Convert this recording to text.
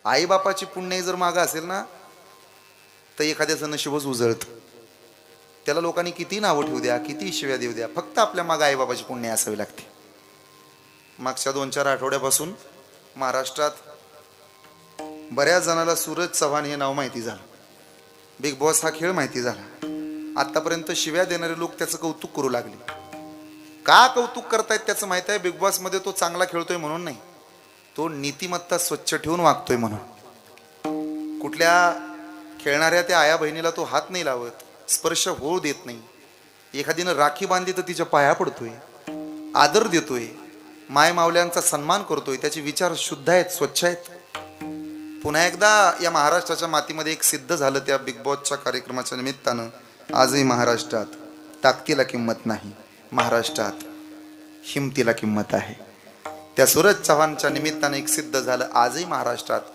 आईबापाची पुण्य जर मागं असेल ना तर एखाद्याचं नशीबच उजळतं. त्याला लोकांनी किती नावं ठेवू द्या, किती शिव्या देऊ द्या, फक्त आपल्या मागं आईबापाची पुण्य असावी लागते. मागच्या 2-4 आठवड्यापासून महाराष्ट्रात बऱ्याच जणाला सूरज चव्हाण हे नाव माहिती झालं. बिग बॉस हा खेळ माहिती झाला. आतापर्यंत शिव्या देणारे लोक त्याचं कौतुक करू लागले. का कौतुक करतायत त्याचं माहित आहे? बिग बॉस मध्ये तो चांगला खेळतोय म्हणून नाही, तो नीतिमत्ता स्वच्छ ठेवून वागतोय म्हणून. कुठल्या खेळणाऱ्या त्या आया बहिणीला तो हात नाही लावत, स्पर्श होऊ देत नाही. एखादीनं राखी बांधली तर तिच्या पाया पडतोय, आदर देतोय, माय मावल्यांचा सन्मान करतोय. त्याचे विचार शुद्ध आहेत, स्वच्छ आहेत. पुन्हा एकदा या महाराष्ट्राच्या मातीमध्ये एक सिद्ध झालं त्या बिग बॉसच्या कार्यक्रमाच्या निमित्तानं. आजही महाराष्ट्रात ताकदीला किंमत नाही, महाराष्ट्रात हिमतीला किंमत आहे. त्या सूरज चव्हाणच्या निमित्तानं एक सिद्ध झालं. आजही महाराष्ट्रात